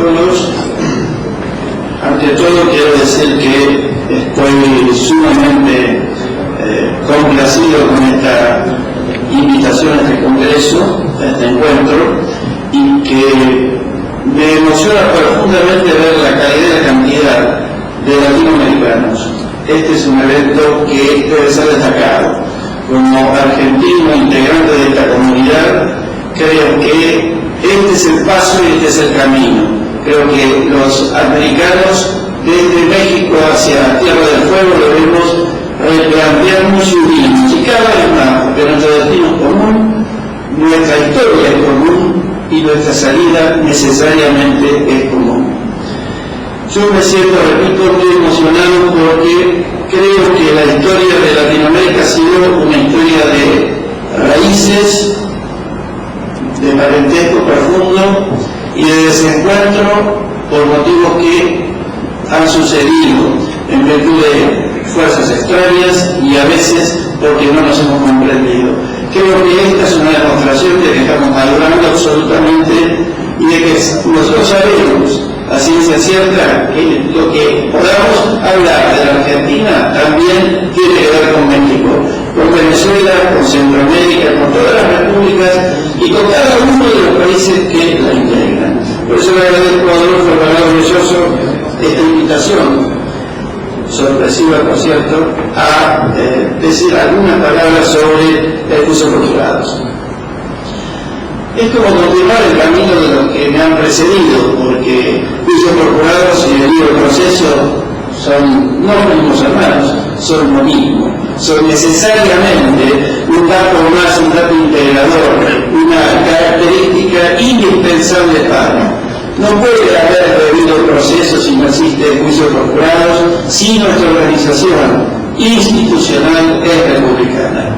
todos. Ante todo quiero decir que estoy sumamente complacido con esta invitación a este congreso, a este encuentro, y que me emociona profundamente ver la calidad y la cantidad de latinoamericanos. Este es un evento que debe ser destacado. Como argentino integrante de esta comunidad, creo que este es el paso y este es el camino. Creo que los americanos desde México hacia Tierra del Fuego debemos replantearnos y unirnos, y cada vez más, porque nuestro destino es común, nuestra historia es común y nuestra salida necesariamente es común. Yo me siento, repito, muy emocionado porque creo que la historia de Latinoamérica ha sido una historia de raíces, de parentesco profundo y de desencuentro por motivos que han sucedido en virtud de fuerzas extrañas y a veces porque no nos hemos comprendido. Creo que esta es una demostración de que estamos madurando absolutamente y de que nosotros sabemos a ciencia cierta que lo que podamos hablar de la Argentina también tiene que ver con México, con Venezuela, con Centroamérica, con todas las repúblicas y con cada uno de los países que la integran. Por eso le agradezco a Adolfo orgulloso esta invitación, sorpresiva por cierto, a decir algunas palabras sobre el juicio por jurados. Es como continuar el camino de los que me han precedido, porque juicio por jurados y el libre proceso son no mismos hermanos, son lo mismo, son necesariamente un dato más, un dato integrador, una característica indispensable para. No puede haber debido proceso si no existe juicio por jurados, si nuestra organización institucional es republicana.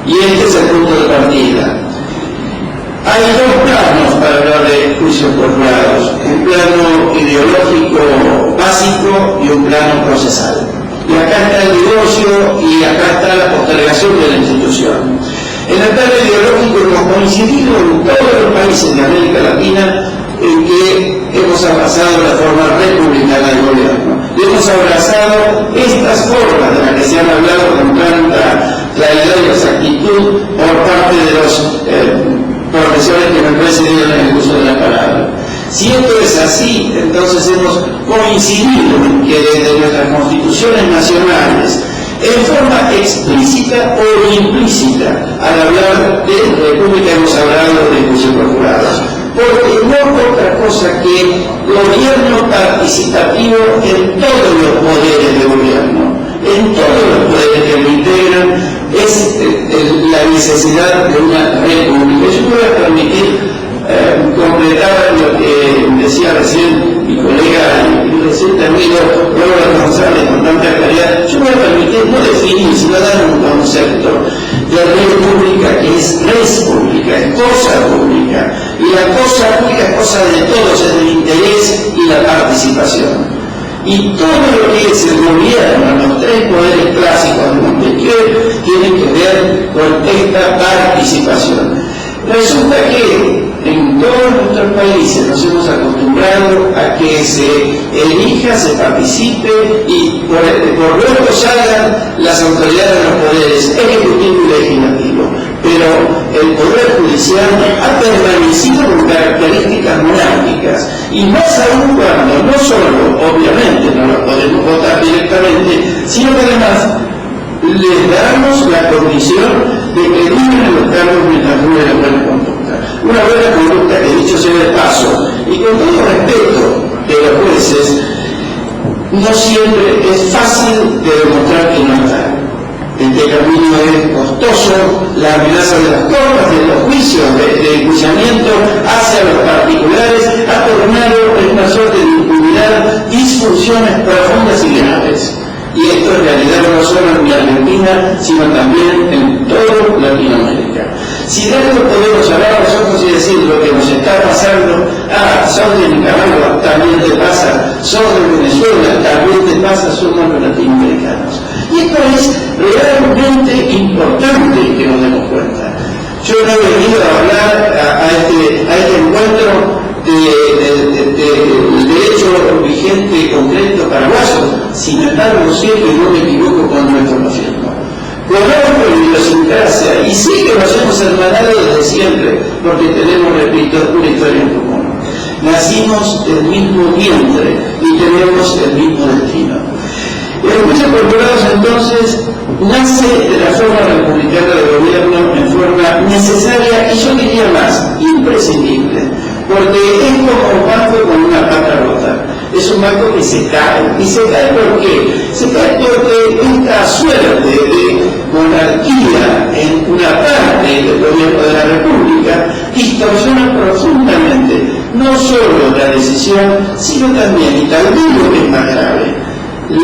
Y este es el punto de partida. Hay dos planos para hablar de juicios por jurados, un plano ideológico básico y un plano procesal. Y acá está el divorcio y acá está la postergación de la institución. En el plano ideológico hemos coincidido en todos los países de América Latina en que hemos abrazado la forma republicana del gobierno. Y hemos abrazado estas formas de las que se han hablado con tanta claridad y exactitud por parte de los profesores que me precedieron en el uso de la palabra. Si esto es así, entonces hemos coincidido en que desde nuestras constituciones nacionales, en forma explícita o implícita, al hablar de república hemos hablado de juicio por jurados, porque no otra cosa que gobierno participativo en todos los poderes de gobierno, en todos los poderes que lo integran, es la necesidad de una república. Yo me voy a permitir completar lo que decía recién mi colega y reciente amigo Robert González con tanta claridad. Yo me voy a permitir no definir, sino dar un concepto de república que es res pública, es cosa pública. Y la cosa pública es cosa de todos, es del interés y la participación. Y todo lo que es el gobierno, los tres poderes clásicos de Montesquieu, tienen que ver con esta participación. Resulta que en todos nuestros países nos hemos acostumbrado a que se elija, se participe y por luego salgan las autoridades de los poderes ejecutivo y legislativo. Pero el poder judicial ha permanecido con características monárquicas y más aún cuando no solo, obviamente, no lo podemos votar directamente, sino que además les damos la condición de que libren los cargos mientras dure la buena conducta. Una buena conducta que, dicho sea de paso, y con todo respeto de los jueces, no siempre es fácil de demostrar que no está. Este camino es costoso, la amenaza de las cortes, de los juicios, de enjuiciamiento hacia los particulares ha tornado en una suerte de impunidad disfunciones profundas y graves. Y esto en realidad no solo en Argentina, sino también en toda Latinoamérica. Si de esto podemos hablar nosotros y decir lo que nos está pasando, sos de Nicaragua, también te pasa, sos de Venezuela, también te pasa, somos los latinoamericanos. Y esto es realmente importante que nos demos cuenta. Yo no he venido a hablar a este encuentro de hemos hermanado desde siempre, porque tenemos, repito, una historia en común. Nacimos del mismo vientre y tenemos el mismo destino. El juicio por jurados entonces nace de la forma republicana de gobierno en forma necesaria y yo diría más, imprescindible, porque es como un banco con una pata rota. Es un banco que se cae. ¿Y se cae por qué? Se cae porque esta suerte de monarquía en una parte del gobierno de la República distorsiona profundamente no solo la decisión, sino también, y tal vez lo que es más grave,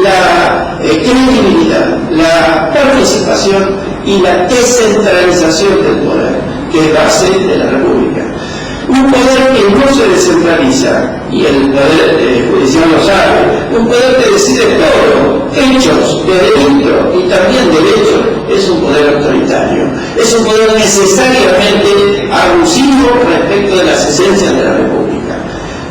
la credibilidad, la participación y la descentralización del poder, que es base de la República. Un poder que no se descentraliza, y el poder judicial lo sabe, un poder que decide todo, hechos de delito y también derechos, es un poder autoritario, es un poder necesariamente abusivo respecto de las esencias de la República.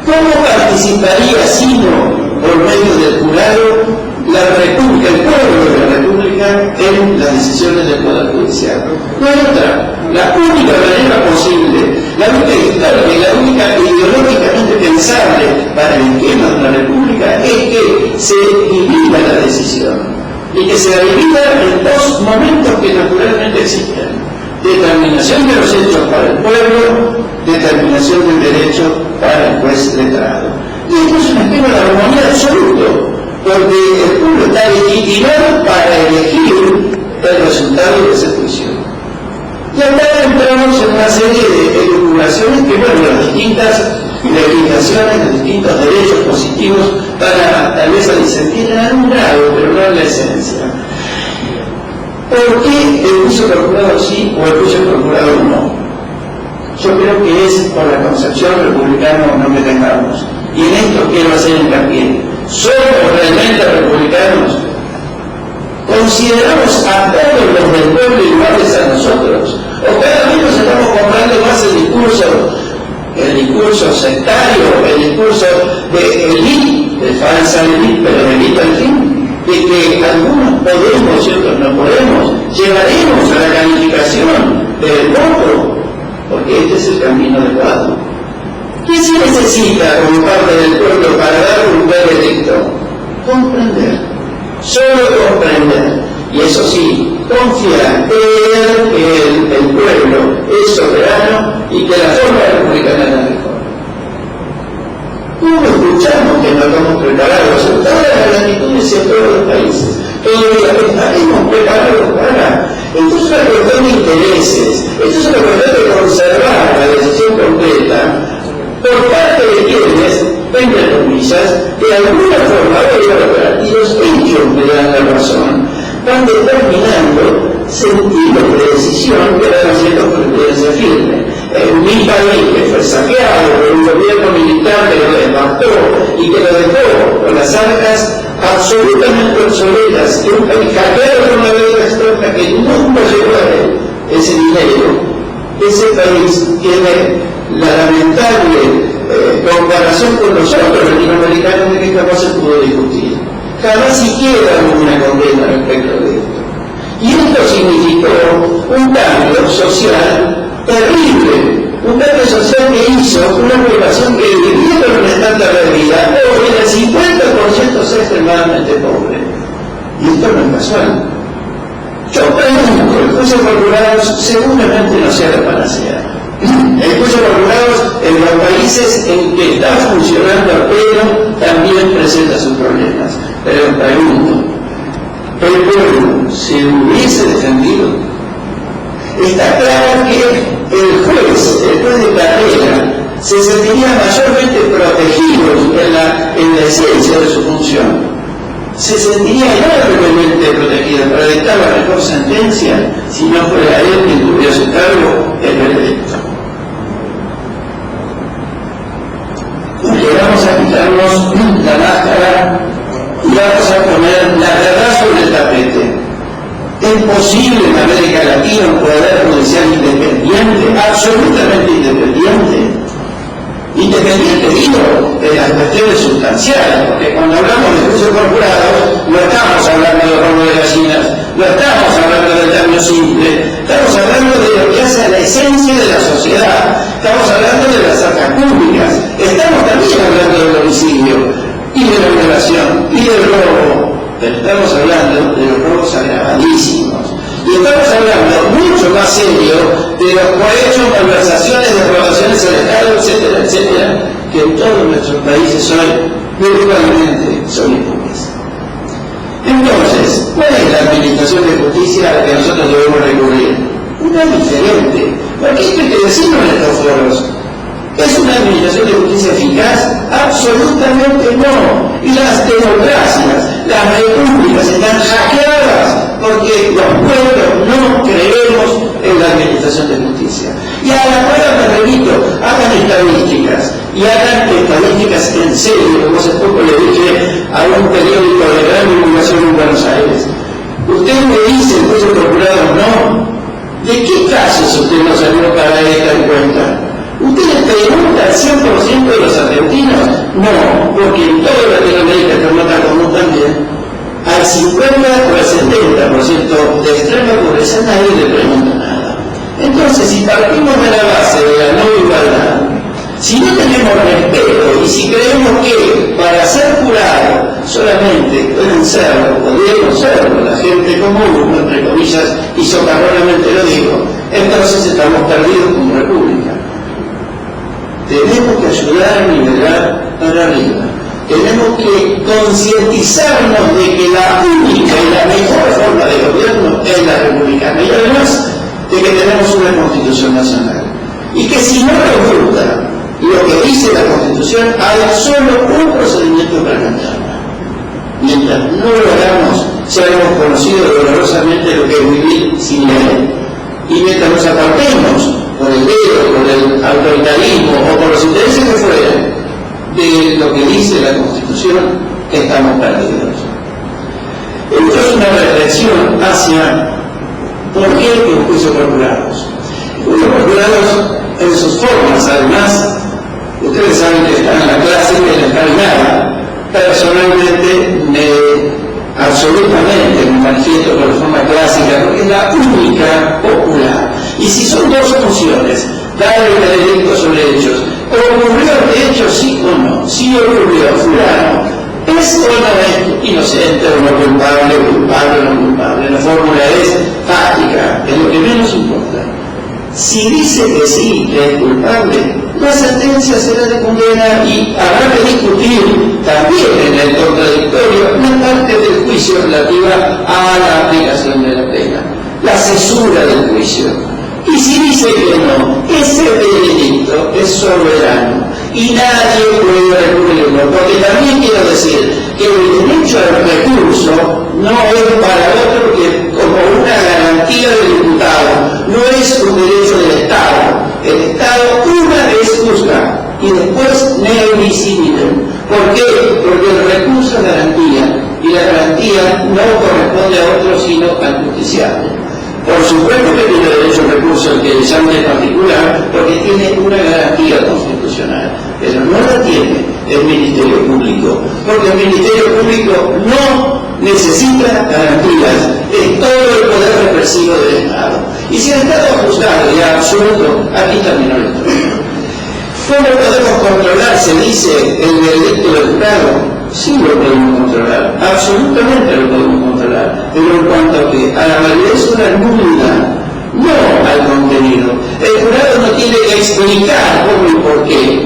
¿Cómo participaría sino por medio del jurado la República, el pueblo de la República, en las decisiones del Poder Judicial? No hay otra. La única manera posible, la única histórica y la única ideológicamente pensable para el esquema de la República es que se divida la decisión y que se la divida en dos momentos que naturalmente existen: determinación de los hechos para el pueblo, determinación del derecho para el juez letrado. Y esto es un esquema de armonía absoluto, porque el pueblo está legitimado para elegir el resultado de ese juicio. Y acá entramos en una serie de elucubraciones que, bueno, las distintas legislaciones, los distintos derechos positivos van tal vez a disentir en algún grado, pero no en la esencia. ¿Por qué el juicio por jurado sí o el juicio por jurado no? Yo creo que es por la concepción republicana no que tengamos. Y en esto quiero hacer hincapié. ¿Somos realmente republicanos? ¿Consideramos a todos los del pueblo iguales a nosotros? ¿O cada vez nos estamos comprando más el discurso sectario, el discurso de élite, de falsa élite, pero de élite al fin? De que algunos podemos y otros no podemos, llevaremos a la calificación del voto, porque este es el camino adecuado. ¿Qué se necesita como parte del pueblo para dar un veredicto? Comprender, solo comprender, y eso sí, confiar, creer que el pueblo es soberano y que la forma republicana es la mejor. ¿Cómo escuchamos que no estamos preparados en todas las latitudes y en todos los países? Todavía estaremos preparados para. Esto es una cuestión de intereses, esto es una cuestión de conservar la decisión completa por parte de quienes, entre comillas, de alguna forma y los hechos me dan la razón, van determinando sentidos de decisión que van haciendo jurisprudencia firme. En mi país, que fue saqueado por un gobierno militar que lo desbastó y que lo dejó con las arcas absolutamente obsoletas, y un país hackeado por una deuda externa que nunca llegó a él ese dinero, ese país tiene la lamentable comparación con nosotros latinoamericanos de que jamás se pudo discutir. Jamás siquiera hubo una condena respecto de esto. Y esto significó un cambio social terrible, un cambio social que hizo una población que viviendo en una estándar de vida, hoy el 50% es extremadamente pobre. Y esto no es casual. Yo pregunto, el juicio por jurados seguramente no sea la panacea. El juicio por jurados en los países en que está funcionando pero también presenta sus problemas. Pero pregunto, ¿el pueblo se hubiese defendido? Está claro que el juez de carrera se sentiría mayormente protegido en la esencia de su función. Se sentiría enormemente protegido para dictar la mejor sentencia si no fuera él quien tuviera a su cargo el veredicto. Vamos a quitarnos la máscara y vamos a poner la verdad sobre el tapete. ¿Es posible en América Latina un poder judicial independiente, absolutamente independiente? Independiente, digo, de las cuestiones sustanciales, porque cuando hablamos de juicio por jurados, no estamos hablando de robo de gallinas, No estamos hablando del daño simple, estamos hablando de lo que hace a la esencia de la sociedad, estamos hablando de las arcas públicas, estamos también hablando del homicidio y de la violación y del robo, pero estamos hablando de los robos agravadísimos. Y estamos hablando mucho más serio de los cohechos, malversaciones, derogaciones al Estado, etcétera, etcétera, que en todos nuestros países hoy virtualmente son impunes. Entonces, ¿cuál es la administración de justicia a la que nosotros debemos recurrir? Una diferente, porque esto hay que decirlo en estos foros. ¿Es una administración de justicia eficaz? Absolutamente no. Y las democracias, las repúblicas están hackeadas porque los pueblos no creemos en la administración de justicia. Y a la cual me repito, hagan estadísticas, y hagan estadísticas en serio, como hace poco le dije a un periódico de gran divulgación en Buenos Aires. Usted me dice, el juez procurador, no. ¿De qué casos usted no salió para esta encuesta? ¿Usted le pregunta al 100% de los argentinos? No, porque en toda Latinoamérica, pero no tan común también, al 50 o al 70% de extrema pobreza nadie le pregunta nada. Entonces, si partimos de la base de la no igualdad, si no tenemos respeto y si creemos que para ser curado solamente pueden serlo, podríamos serlo, la gente común, entre comillas, y socarronamente lo digo, entonces estamos perdidos como república. Tenemos que ayudar a nivelar para arriba. Tenemos que concientizarnos de que la única y la mejor forma de gobierno es la republicana. Y además de que tenemos una Constitución nacional. Y que si no nos gusta lo que dice la Constitución, hay solo un procedimiento para cambiarla. Mientras no lo hagamos, ya hemos conocido dolorosamente lo que es vivir sin ley. Y mientras nos apartemos por el dedo, por el autoritarismo o por los intereses que fueran de lo que dice la Constitución, estamos perdidos. Esto es una reflexión hacia por qué los juicios procurados. Los juicios procurados en sus formas, además, ustedes saben que están en la clase y en la escalinada. Personalmente absolutamente me manifiesto por forma clásica, porque es la única popular. Y si son dos funciones, darle veredicto sobre hechos, ¿ocurrió de hecho sí o no? Si ocurrió, fulano, ¿es o no es inocente o no culpable, culpable o no culpable? La fórmula es fáctica, es lo que menos importa. Si dice que sí, que es culpable, la sentencia será de condena y habrá que discutir también en el contradictorio la parte del juicio relativa a la aplicación de la pena, la cesura del juicio. Y si dice que no, ese veredicto es soberano y nadie puede recurrirlo, porque también quiero decir que el derecho al recurso no es para otro que como una garantía del diputado, no es un derecho del Estado. El Estado una vez juzga y después negligible. ¿Por qué? Porque el recurso es garantía y la garantía no corresponde a otro sino al justiciable. Por supuesto que tiene derecho al recurso el que le llame en particular, porque tiene una garantía constitucional, pero no la tiene el Ministerio Público, porque el Ministerio Público no necesita garantías, es todo el poder represivo del Estado. Y si el Estado es juzgado y absoluto, aquí terminó la historia. ¿Cómo podemos controlar, se dice, el veredicto del jurado? Sí lo podemos controlar, absolutamente lo podemos controlar, pero en cuanto a que a la validez o la nulidad, no al contenido. El jurado no tiene que explicar cómo y por qué,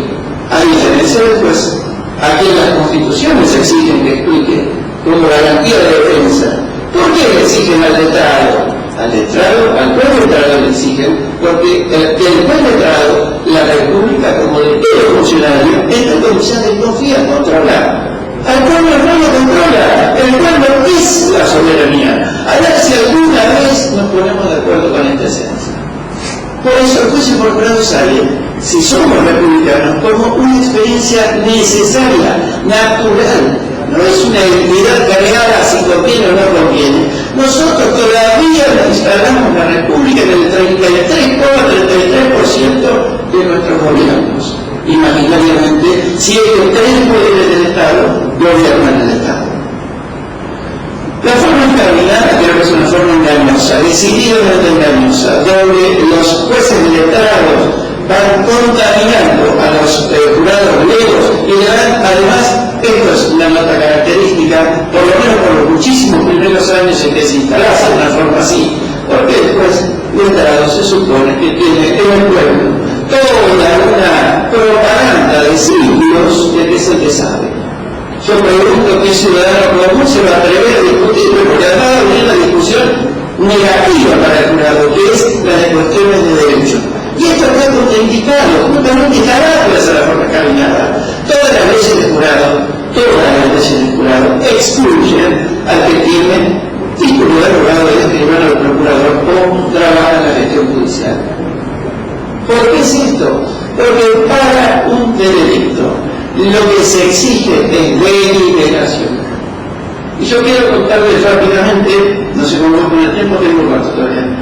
a diferencia del juez, a quien las constituciones exigen que explique como garantía de defensa. ¿Por qué le exigen al letrado? Al juez letrado le exigen, porque el juez letrado, la República como de todo funcionario, está en condición de confiar, controlar. Al pueblo no lo controla, el pueblo es la soberanía. A ver si alguna vez nos ponemos de acuerdo con esta esencia. Por eso el juicio procurado sale, si somos republicanos, como una experiencia necesaria, natural. No es una entidad cargada si conviene o no conviene. Nosotros todavía instalamos la República en el 33,33% de nuestros gobiernos. Imaginariamente, si ellos tres poderes del Estado gobiernan el Estado. La forma extraordinaria que es una forma engañosa, decididamente engañosa, donde los jueces letrados van contaminando a los jurados legos y le dan, además, esto es una nota característica, por lo menos por los muchísimos primeros años en que se instalase de una forma así, porque después letrado se supone que tiene en el pueblo toda una propaganda de siglos de que es el que sabe. Yo pregunto qué ciudadano común se va a atrever a discutirlo, porque además va a venir la discusión negativa para el jurado, que es la de cuestiones de derecho. Y esto está contraindicado, justamente está esa la forma caminada. Todas las leyes de jurado excluyen al que tiene título de abogado, de escribano, de procurador o trabaja en la gestión judicial. ¿Por qué es esto? Porque para un veredicto lo que se exige es deliberación. Y yo quiero contarles rápidamente, no sé cómo voy con el tiempo, tengo cuánto todavía.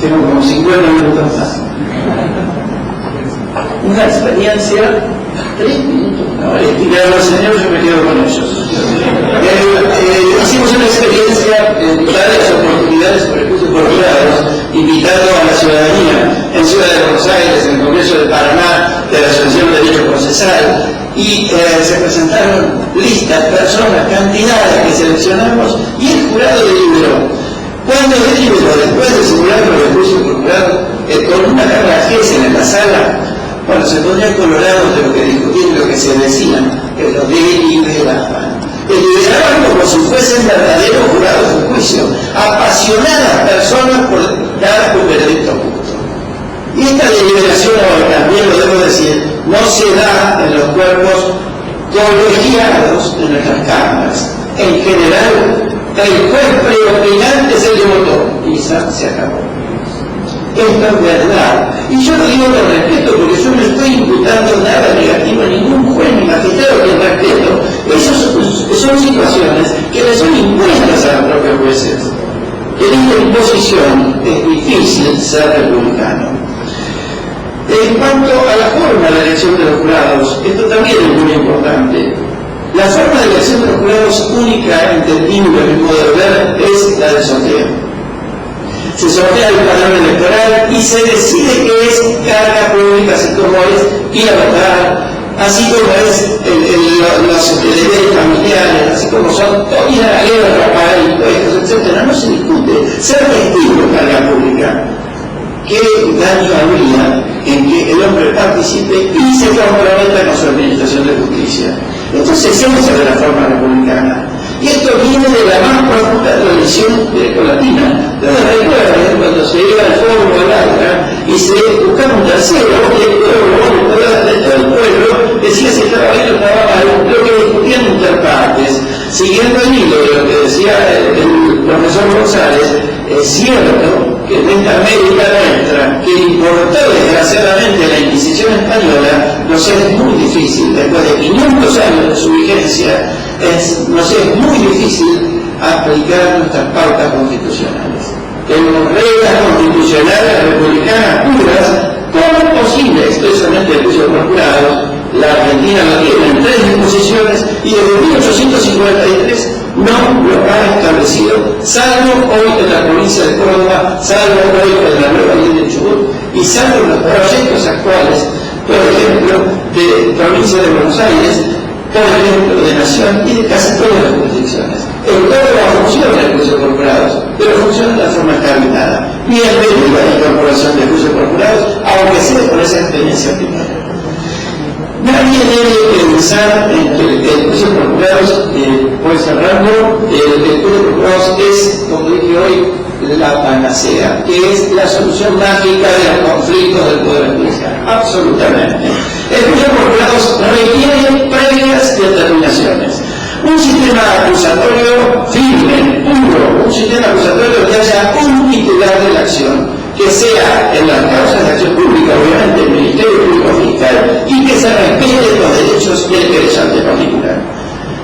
Tengo como 50 minutos más. Una experiencia, 3 minutos. No, explicaron los señores, yo me quedo con ellos. Hicimos una experiencia en varias oportunidades por el curso por jurados, invitando a la ciudadanía en Ciudad de Buenos Aires, en el Congreso de Paraná, de la Asociación de Derecho Procesal, y se presentaron listas, personas, cantidades que seleccionamos, y el jurado deliberó. Cuando deliberó, después de simulacro de juicio por jurado, con una carga GESEN en la sala, bueno, se ponían colorados de lo que discutían y lo que se decían, que lo deliberaban. Deliberaban como si fuesen verdaderos jurados de juicio, apasionadas personas por dar un veredicto justo. Y esta deliberación, también lo debo decir, no se da en los cuerpos colegiados de nuestras cámaras. En general, el juez preopinante es el que votó y se acabó. Esto es verdad. Y yo lo digo con respeto, porque yo no estoy imputando nada negativo a ningún juez ni magistrado, que respeto. Esas son situaciones que le son impuestas a los propios jueces. En esta imposición es difícil ser republicano. En cuanto a la forma de elección de los jurados, esto también es muy importante. La forma de elección de los jurados única, entendible a mi modo de ver, es la del sorteo. Se sortea el padrón electoral y se decide que es carga pública, así como es ir a votar, así como es los deberes familiares, así como son ir a la guerra, pagar impuestos, etc. No se discute. Ser testigo de carga pública. ¿Qué daño habría en que el hombre participe y se comprometa con su administración de justicia? Entonces, esa es la forma republicana. Y esto viene de la más profunda tradición grecolatina. Ustedes recuerdan cuando se iba al foro al aula y se buscaba un tercero, y el pueblo decía si estaba bien o estaba mal, lo que discutían interpartes. Siguiendo el hilo de lo que decía el profesor González, es cierto que en esta América nuestra, que importó desgraciadamente la Inquisición española, nos es muy difícil, después de 500 años de su vigencia, nos es muy difícil aplicar nuestras pautas constitucionales. Tenemos reglas constitucionales republicanas puras, ¿cómo es posible expresamente el juicio por jurados? La Argentina lo tiene en 3 disposiciones y desde 1853 no lo ha establecido, salvo hoy en la provincia de Córdoba, salvo hoy en la nueva ley de Chubut y salvo en los proyectos actuales, por ejemplo, de provincia de Buenos Aires, por ejemplo, de Nación y de casi todas las jurisdicciones. En Córdoba funciona el juicio por jurados, pero funciona de la forma extraordinaria. Bienvenida la incorporación del juicio por jurados, aunque sea por esa experiencia primera. Nadie debe pensar en que el juicio por jurados, voy cerrando, el juicio por jurados es, como dije hoy, la panacea, que es la solución mágica de los conflictos del poder judicial. Absolutamente. El juicio por jurados requiere previas determinaciones. Un sistema acusatorio firme, puro, un sistema acusatorio que haya un titular de la acción, que sea en las causas de acción pública, obviamente el Ministerio Público Fiscal, y que se respeten los derechos del querellante particular.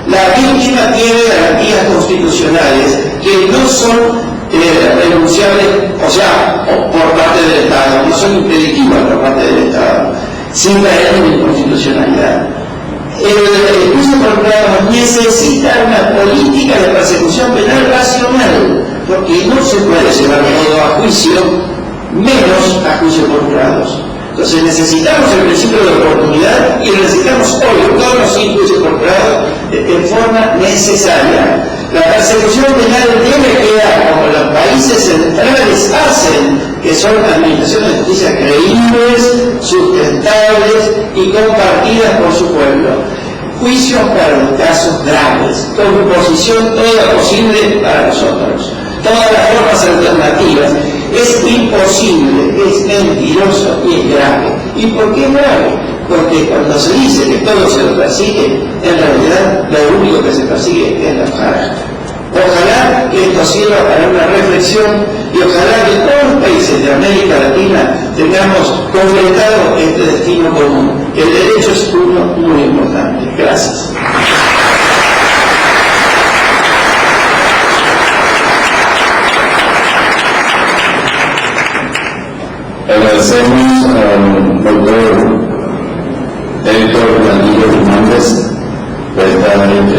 La víctima tiene garantías constitucionales que no son renunciables, o sea, por parte del Estado, no son impeditivas por parte del Estado, sin caer en inconstitucionalidad. El juicio por jurados necesita una política de persecución penal racional, porque no se puede llevar todo a juicio, menos a juicio por jurados. Entonces necesitamos el principio de oportunidad y necesitamos hoy todos sin juicio por jurado en forma necesaria. La persecución penal debe quedar como los países centrales hacen, que son administraciones de justicia creíbles, sustentables y compartidas por su pueblo. Juicios para los casos graves, con posición toda posible para nosotros. Todas las formas alternativas. Es imposible, es mentiroso y es grave. ¿Y por qué es grave? Porque cuando se dice que todo se lo persigue, en realidad lo único que se persigue es la hojarasca. Ojalá que esto sirva para una reflexión y ojalá que todos los países de América Latina tengamos completado este destino común. El derecho es uno muy importante. Gracias. Agradecemos al doctor Héctor Blandillo Fernández